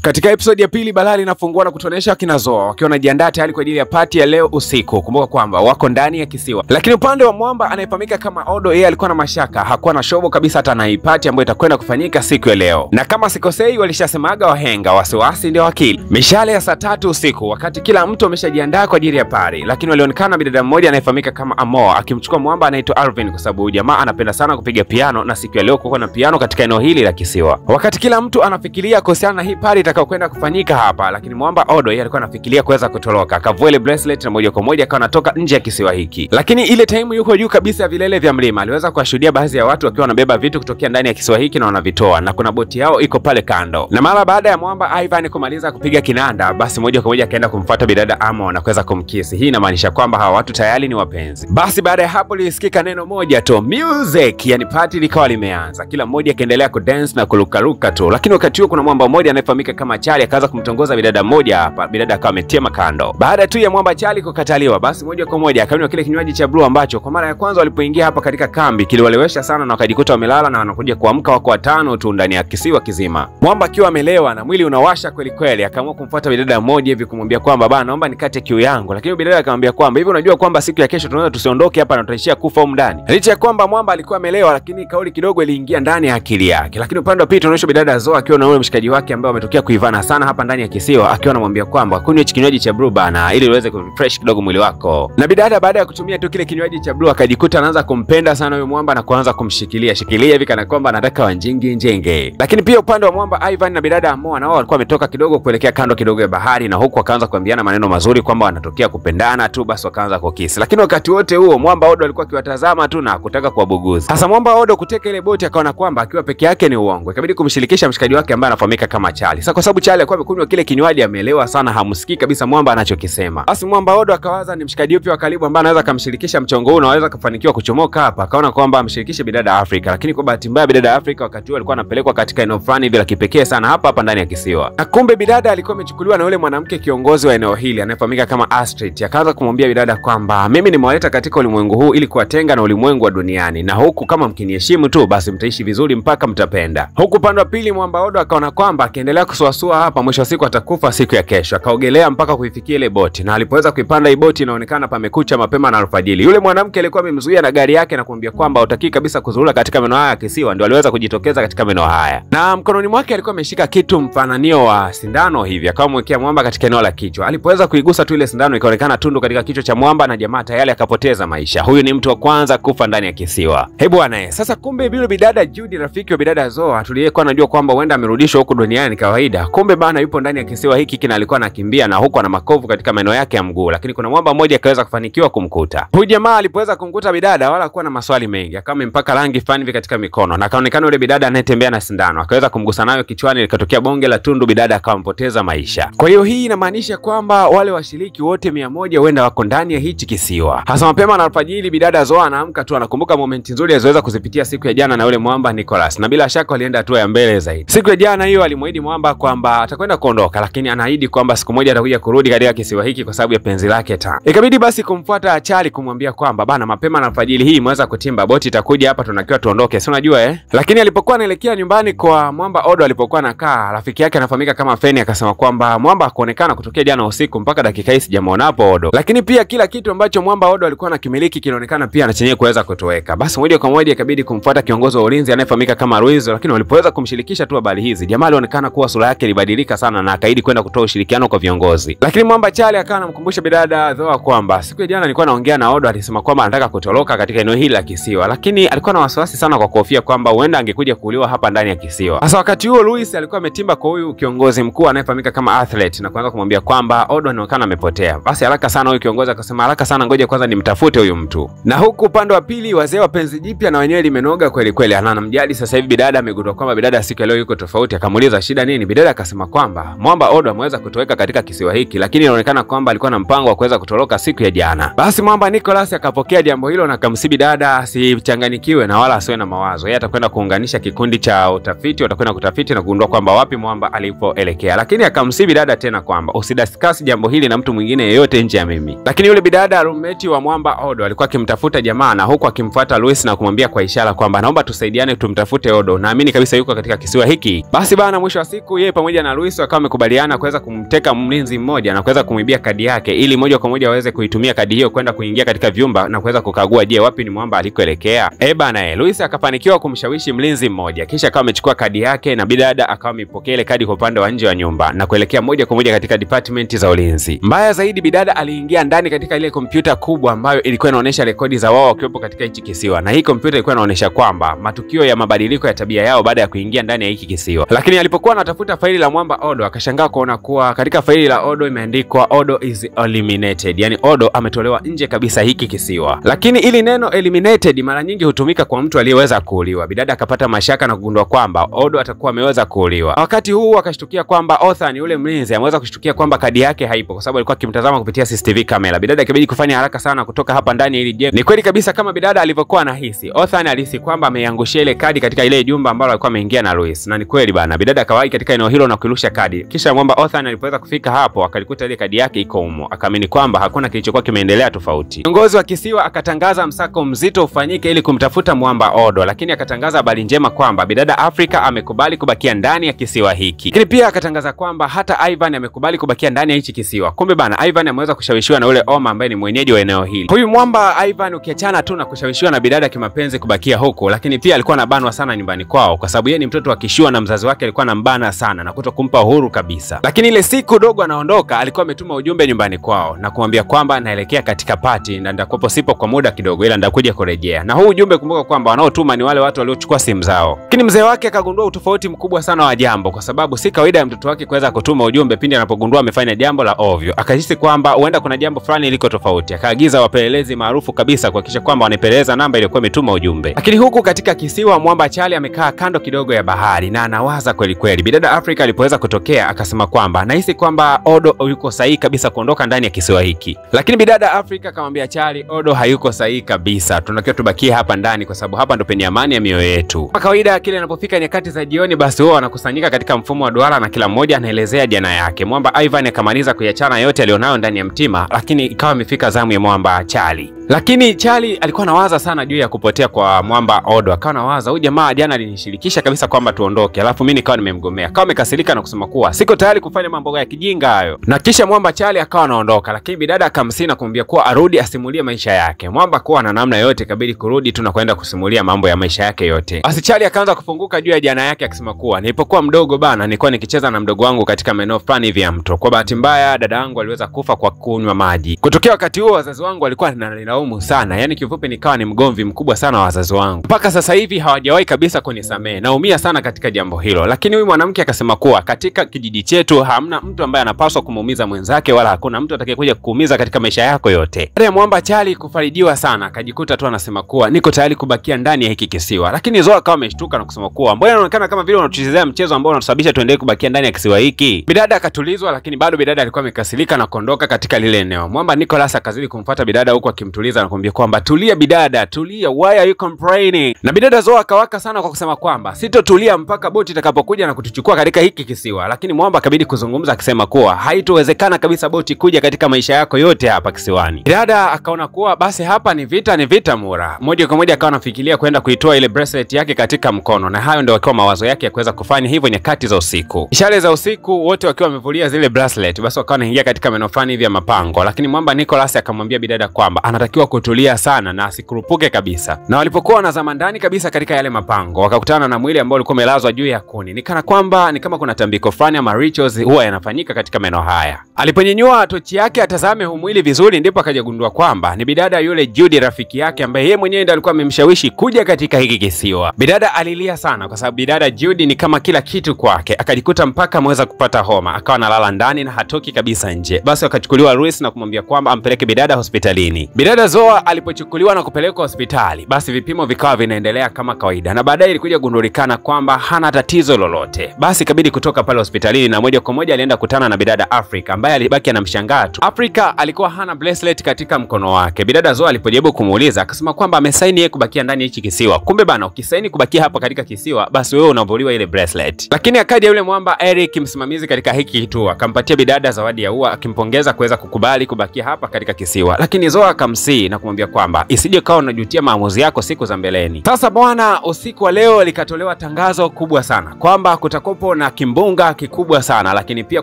Katika episode ya pili Balali inafungua na kutuonesha kina Zoa wakiwa wanajiandaa tayari kwa ajili ya party ya leo usiku. Kumbuka kwamba wako ndani ya kisiwa. Lakini upande wa Mwamba anayefahamika kama Odo, yeye alikuwa na mashaka, hakuwa na shobo kabisa hata na hii party ambayo itakwenda kufanyika siku ya leo. Na kama sikosei walishasemaga wahenga wasiwasi ndio akili. Mishale ya saa 3 usiku wakati kila mtu ameshajiandaa kwa ajili ya party, lakini walionekana bidada mmoja anayefahamika kama Amoa akimchukua Mwamba anaitwa Alvin kwa sababu jamaa anapenda sana kupiga piano na siku ya leo kuko na piano katika eneo hili la kisiwa. Wakati kila mtu anafikiria kuhusiana na hii party itakayokwenda kufanyika hapa, lakini Mwamba Odo yeye alikuwa anafikiria kuweza kutoroka, akavua ile bracelet na moja kwa moja akawa anatoka nje ya kisiwa hiki. Lakini ile time yuko juu kabisa ya vilele vya mlima, aliweza kuwashuhudia baadhi ya watu wakiwa wanabeba vitu kutokea ndani ya kisiwa hiki na wanavitoa, na kuna boti yao iko pale kando. Na mara baada ya Mwamba Ivan kumaliza kupiga kinanda, basi moja kwa moja akaenda kumfuata bidada Amo na kuweza kumkisi. Hii inamaanisha kwamba hawa watu tayari ni wapenzi. Basi baada ya hapo lisikika neno moja tu, music, yani party likawa limeanza. Kila mmoja akaendelea kudance na kurukaruka tu. Lakini wakati huo kuna Mwamba mmoja anayefahamika kama Charlie akaanza kumtongoza bidada mmoja hapa. Bidada akawa ametema kando. Baada tu ya Mwamba Charlie kukataliwa, basi moja kwa moja akanywa kile kinywaji cha blue ambacho kwa mara ya kwanza walipoingia hapa katika kambi kiliwalewesha sana na wakajikuta wamelala na wanakuja kuamka wako watano tu ndani ya kisiwa kizima. Mwamba akiwa amelewa na mwili unawasha kweli kweli, akaamua kumfuata bidada mmoja hivi kumwambia kwamba bana, naomba nikate kiu yangu. Lakini bidada akamwambia kwamba hivi unajua kwamba siku ya kesho tunaweza tusiondoke hapa na tutaishia kufa huko ndani. Licha ya kwamba Mwamba alikuwa amelewa, lakini kauli kidogo iliingia ndani ya akili yake. Lakini upande wa pili tunaonyesha bidada Zoa akiwa na yule mshikaji wake ambaye ametokea kuivana sana hapa ndani ya kisiwa, akiwa anamwambia kwamba kunywa kinywaji cha blue bana ili uweze kurefresh kidogo mwili wako. Na bidada baada ya kutumia tu kile kinywaji cha blue akajikuta anaanza kumpenda sana huyo Mwamba na kuanza kumshikilia hivi kana kwamba anataka wanjingi njenge. Lakini pia upande wa Mwamba Ivan na bidada Amoa nao walikuwa wametoka kidogo kuelekea kando kidogo ya bahari, na huku wakaanza kuambiana maneno mazuri kwamba wanatokea kupendana tu, basi wakaanza kukisi. Lakini wakati wote huo Mwamba Odo alikuwa akiwatazama tu na kutaka kuwabuguza. Sasa Mwamba Odo kuteka ile boti akaona kwamba akiwa peke yake ni uongo, ikabidi kumshirikisha mshikaji wake ambaye anafahamika kama Charlie. Sasa kwa sababu Charlie alikuwa amekunywa kile kinywaji ameelewa sana, hamsikii kabisa Mwamba anachokisema. Basi Mwamba Odo akawaza ni mshikaji yupi wa karibu ambaye anaweza kumshirikisha mchongo huu na anaweza kufanikiwa kuchomoka hapa. Akaona kwamba amshirikishe bidada Afrika, lakini kwa bahati mbaya bidada Afrika wakati huo alikuwa anapelekwa katika eneo fulani hivi la kipekee sana hapa ndani ya kisiwa. Na kumbe bidada alikuwa amechukuliwa na yule mwanamke kiongozi wa eneo hili anayefahamika kama Astrid. Akaanza kumwambia bidada kwamba mimi nimewaleta katika ulimwengu huu ili kuwatenga na ulimwengu wa duniani, na huku kama mkiniheshimu tu basi mtaishi vizuri mpaka mtapenda. Huku pande wa pili Mwamba Odo akaona kwamba akiendelea kusuasua hapa mwisho wa siku atakufa siku ya kesho. Akaogelea mpaka kuifikia ile boti, na alipoweza kuipanda hii boti inaonekana pamekucha mapema na alfajiri. Yule mwanamke alikuwa amemzuia na gari yake na kumwambia kwamba hutaki kabisa kuzurura katika maeneo haya ya kisiwa, ndio aliweza kujitokeza katika maeneo haya. Na mkononi mwake alikuwa ameshika kitu mfananio wa sindano hivi, akamwekea Mwamba katika eneo la kichwa. Alipoweza kuigusa tu ile sindano ikaonekana tundu katika kichwa cha Mwamba na jamaa tayari akapoteza maisha. Huyu ni mtu wa kwanza kufa ndani ya kisiwa. Hebu bwana, sasa kumbe yule bidada Judy rafiki wa bidada Zoa tuliyekuwa anajua kwamba huenda amerudishwa huko duniani kawaida, kumbe bana yupo ndani ya kisiwa hiki kina alikuwa anakimbia na huko ana makovu katika maeneo yake ya mguu. Lakini kuna Mwamba mmoja akaweza kufanikiwa kumkuta. Huyu jamaa alipoweza kumkuta bidada wala kuwa na maswali mengi, akawa amempaka rangi fani hivi katika mikono, na kaonekana yule bidada anayetembea na sindano akaweza kumgusa nayo kichwani, likatokea bonge la tundu, bidada akawa mpoteza maisha. Kwa hiyo hii inamaanisha kwamba wale washiriki wote 100 huenda wako ndani ya hichi kisiwa. Hasa mapema na alfajiri bidada Zoa anaamka tu anakumbuka momenti nzuri alizoweza kuzipitia siku ya jana na yule Mwamba Nicholas, na bila shaka walienda hatua ya mbele zaidi. Siku ya jana hiyo alimwahidi Mwamba kwamba atakwenda kuondoka, lakini anaahidi kwamba siku moja atakuja kurudi katika kisiwa hiki kwa sababu ya penzi lake ta. Ikabidi basi kumfuata Charlie kumwambia kwamba bana, mapema na alfajiri hii mweza kutimba, boti itakuja hapa, tunakiwa tuondoke, si unajua Lakini alipokuwa anaelekea nyumbani kwa Mwamba Odo alipokuwa anakaa, rafiki yake anafahamika kama Feni akasema kwamba Mwamba hakuonekana kutokea jana usiku mpaka dakika hii sijamuona hapo Odo. Lakini pia kila kitu ambacho Mwamba Odo alikuwa anakimiliki kinaonekana pia na chenyewe kuweza kutoweka. Basi moja kwa moja ikabidi kumfuata kiongozi wa ulinzi anayefahamika kama Ruiz, lakini walipoweza kumshirikisha tu habari hizi, jamaa alionekana kuwa sura yake ilibadilika sana na akaahidi kwenda kutoa ushirikiano kwa viongozi. Lakini Mwamba Charlie akawa anamkumbusha bidada Zoa kwamba siku ya jana nilikuwa naongea na Odo, alisema kwamba anataka kutoroka katika eneo hili la kisiwa, lakini alikuwa na wasiwasi sana kwa kuhofia kwamba huenda angekuja kuuliwa hapa ndani ya kisiwa. Sasa wakati huo Luis alikuwa ametimba kwa huyu kiongozi mkuu anayefahamika kama Athlete na kuanza kumwambia kwamba Odo anaonekana amepotea. Basi haraka sana huyu kiongozi akasema haraka sana ngoja kwanza nimtafute huyu mtu. Na huku upande wa pili wazee wa penzi jipya na wenyewe limenoga kweli kweli, anamjali sasa hivi bidada amegundua kwamba bidada siku leo yuko tofauti. Akamuuliza shida nini, bidada akasema kwamba Mwamba Odo ameweza kutoweka katika kisiwa hiki, lakini inaonekana kwamba alikuwa na mpango wa kuweza kutoroka siku ya jana. Basi Mwamba Nicholas akapokea jambo hilo na akamsihi bidada asichanganyikiwe na wala asiwe na mawazo. Yeye atakwenda kuunganisha kikundi cha utafiti, watakwenda kutafiti na kugundua kwamba wapi Mwamba alipoelekea. Lakini akamsihi bidada tena kwamba usidiscuss jambo hili na mtu mwingine yeyote nje ya mimi. Lakini yule bidada roommate wa Mwamba Odo alikuwa akimtafuta jamaa na huku akimfuata Luis na kumwambia kwa ishara kwamba naomba tusaidiane tumtafute Odo, naamini kabisa yuko katika kisiwa hiki. Basi bana mwisho wa siku yeye pamoja na Luis wakawa wamekubaliana kuweza kumteka mlinzi mmoja na kuweza kumwibia kadi yake ili moja kwa moja waweze kuitumia kadi hiyo kwenda kuingia katika vyumba na kuweza kukagua je wapi ni mwamba alikoelekea. Bana Luis akafanikiwa kumshawishi mlinzi mmoja, kisha akawa amechukua kadi yake na bidada akawa amepokea ile kadi kwa upande wa nje wa nyumba na kuelekea moja kwa moja katika department za ulinzi. Mbaya zaidi, bidada aliingia ndani katika ile kompyuta kubwa ambayo ilikuwa inaonyesha rekodi za wao wakiwepo katika hichi kisiwa, na hii kompyuta ilikuwa inaonyesha kwamba matukio ya mabadiliko ya tabia yao baada ya kuingia ndani ya hiki kisiwa. Lakini alipokuwa anatafuta faili la mwamba Odo, akashangaa kuona kuwa katika faili la Odo imeandikwa Odo is eliminated, yani Odo ametolewa nje kabisa hiki kisiwa. Lakini ili neno eliminated mara nyingi hutumika kwa mtu aliyeweza kuuliwa. Bidada akapata mashaka na kugundua kwamba Odo atakuwa ameweza kuuliwa. Wakati huu akashtukia kwamba Othan yule mlinzi ameweza kushtukia kwamba kadi yake haipo kwa sababu alikuwa akimtazama kupitia CCTV kamera. Bidada ikabidi kufanya haraka sana kutoka hapa ndani ili je. Ni kweli kabisa kama bidada alivyokuwa anahisi. Othan alihisi kwamba ameiangushia ile kadi katika ile jumba ambalo alikuwa ameingia na Luis. Na ni kweli bana, bidada akawahi katika eneo hilo na kuirusha kadi. Kisha mwamba Othan alipoweza kufika hapo akalikuta ile kadi yake iko humo. Akaamini kwamba hakuna kilichokuwa kimeendelea tofauti. Kiongozi wa kisiwa akatangaza msako mzito ufanyike ili kumtafuta mwamba Odo, lakini akatangaza habari njema kwamba bidada Afrika amekubali kubakia ndani ya kisiwa hiki. Lakini pia akatangaza kwamba hata Ivan amekubali kubakia ndani ya hichi kisiwa. Kumbe bana, Ivan ameweza kushawishiwa na ule Oma ambaye ni mwenyeji wa eneo hili. Huyu mwamba Ivan ukiachana tu na kushawishiwa na bidada kimapenzi kubakia huko, lakini pia alikuwa anabanwa sana nyumbani kwao kwa sababu yeye ni mtoto wa kishua na mzazi wake alikuwa anambana sana na kutokumpa uhuru kabisa. Lakini ile siku dogo anaondoka, alikuwa ametuma ujumbe nyumbani kwao na kumwambia kwamba anaelekea katika party na ndakupo sipo kwa muda kidogo ila ndakuja kurejea. Na huu ujumbe kumbuka kwamba wanaotuma ni wale watu waliochukua simu zao. Lakini mzee wake akagundua utofauti mkubwa sana wa jambo kwa sababu si kawaida ya mtoto wake kuweza kutuma ujumbe pindi anapogundua amefanya jambo la ovyo. Akahisi kwamba huenda kuna jambo fulani liko tofauti. Akaagiza wapelelezi maarufu kabisa kuhakikisha kwamba wanapeleleza namba iliyokuwa imetuma ujumbe. Lakini huku katika kisiwa mwamba Charlie amekaa kando kidogo ya bahari na anawaza kweli kweli. Bidada Afrika alipoweza kutokea akasema kwamba anahisi kwamba Odo yuko sahihi kabisa kuondoka ndani ya kisiwa hiki. Lakini bidada Afrika akamwambia Charlie, Odo hayuko sahihi kabisa. Tunatakiwa tubakie hapa ndani kwa sababu hapa ndo penye amani ya mioyo yetu. Kwa kawaida kile inapofika nyakati za jioni basi wao wanakusanyika katika mfumo wa duara na kila mmoja anaelezea jana yake. Mwamba Ivan akamaliza kuyachana yote alionayo ndani ya mtima, lakini ikawa imefika zamu ya mwamba Charlie. Lakini Charlie alikuwa anawaza sana juu ya kupotea kwa mwamba Odo. Akawa anawaza huyu jamaa jana alinishirikisha kabisa kwamba tuondoke, alafu mimi nikawa nimemgomea. Akawa amekasirika na kusema kuwa siko tayari kufanya mambo ya kijinga hayo. Na kisha mwamba Charlie akawa anaondoka, lakini bidada akamsina kumwambia kuwa arudi asimulie maisha yake. Mwamba kuwa na namna yote kabidi kurudi tu na kwenda kusimulia mambo ya maisha yake yote. Basi Charlie akaanza kufunguka juu ya jana yake akisema kuwa nilipokuwa mdogo bana nilikuwa nikicheza na mdogo wangu katika maeneo fulani hivi ya mto. Kwa bahati mbaya dada yangu aliweza kufa kwa kunywa maji. Kutokea wakati huo wazazi wangu walikuwa wananilaumu sana. Yaani kifupi nikawa ni mgomvi mkubwa sana wa wazazi wangu. Mpaka sasa hivi hawajawahi kabisa kunisamehe. Naumia sana katika jambo hilo. Lakini huyu mwanamke akasema kuwa katika kijiji chetu hamna mtu ambaye anapaswa kumuumiza mwenzake wala hakuna mtu atakayekuja kukuumiza katika maisha yako yote. Baada ya mwamba Charlie kufarijiwa sana akajikuta tu anasema kuwa niko tayari kubakia ndani ya hiki kisiwa. Lakini Zoa akawa ameshtuka na kusema kuwa mbona inaonekana kama vile unatuchezea mchezo ambao unatusababisha tuendelee kubakia ndani ya kisiwa hiki. Bidada akatulizwa, lakini bado bidada alikuwa amekasirika na kuondoka katika lile eneo. Mwamba Nicholas akazidi kumfuata bidada huko akimtuliza na kumwambia kwamba tulia bidada, tulia, why are you complaining? Na bidada Zoa akawaka sana kwa kusema kwamba sitotulia mpaka boti itakapokuja na kutuchukua katika hiki kisiwa. Lakini Mwamba akabidi kuzungumza akisema kuwa haitowezekana kabisa boti kuja katika maisha yako yote hapa kisiwani. Bidada akaona kuwa basi hapa ni vita mura. Moja kwa moja akawa anafikiria kwenda kuitoa ile bracelet yake katika mkono, na hayo ndio wakiwa mawazo yake ya kuweza kufanya hivyo nyakati za usiku. Ishara za usiku wote wakiwa wamevulia zile bracelet, basi wakawa wanaingia katika maeneo fulani hivi ya mapango. Lakini Mwamba Nicholas akamwambia bidada kwamba anatakiwa kutulia sana na asikurupuke kabisa. Na walipokuwa wanazama ndani kabisa katika yale mapango, wakakutana na mwili ambao ulikuwa umelazwa juu ya kuni. Ni kama kuna tambiko fulani ama rituals huwa yanafanyika katika maeneo haya. Aliponyenyua tochi yake atazame huu mwili vizuri, ndipo akajagundua kwamba ni bidada yule Judy rafiki yake ambaye yeye mwenyewe ndiye alikuwa amemshawishi kuja katika hiki kisiwa. Bidada alilia sana kwa sababu bidada Judy ni kama kila kitu kwake. Akajikuta mpaka ameweza kupata homa, akawa analala ndani na hatoki kabisa nje. Basi akachukuliwa Luis na kumwambia kwamba ampeleke bidada hospitalini. Bidada Zoa alipochukuliwa na kupelekwa hospitali, basi vipimo vikawa vinaendelea kama kawaida na baadaye ilikuja kugundulikana kwamba hana tatizo lolote. Basi ikabidi kutoka pale hospitalini na moja kwa moja alienda kutana na bidada Afrika ambaye alibaki anamshangaa tu. Afrika alikuwa hana bracelet katika mkono wake. Bidada Zoa alipojaribu kumuuliza akasema kwamba amesaini yeye kubakia ndani ya hichi kisiwa. Kumbe bana, ukisaini kubakia hapa katika kisiwa basi wewe unavuliwa ile bracelet. Lakini akaja yule mwamba Eric, msimamizi katika hiki kituo, akampatia bidada zawadi ya ua akimpongeza kuweza kukubali kubakia hapa katika kisiwa. Lakini Zoa akamsii na kumwambia kwamba isije kawa unajutia maamuzi yako siku za mbeleni. Sasa bwana, usiku wa leo likatolewa tangazo kubwa sana kwamba kutakopo na kimbunga kikubwa sana, lakini pia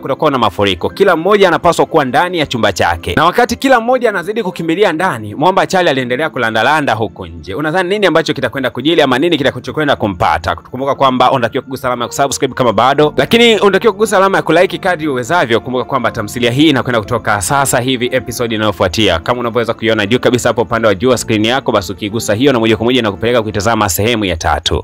kutakuwa na mafuriko. Kila mmoja anapaswa kuwa ndani ya chumba chake, na wakati kila mmoja anazidi kukimbilia ndani, Mwamba Chali aliendelea kulandalanda huko nje. Unadhani nini ambacho kitakwenda kujili ama nini kitakachokwenda kumpata? Kumbuka kwamba unatakiwa kugusa alama ya kusubscribe kama bado, lakini unatakiwa kugusa alama ya kulike kadri uwezavyo. Kumbuka kwamba tamthilia hii inakwenda kutoka sasa hivi episode inayofuatia. Kama unavyoweza kuiona juu kabisa hapo upande wa juu wa screen yako, basi ukigusa hiyo na moja kwa moja inakupeleka kuitazama sehemu ya 3.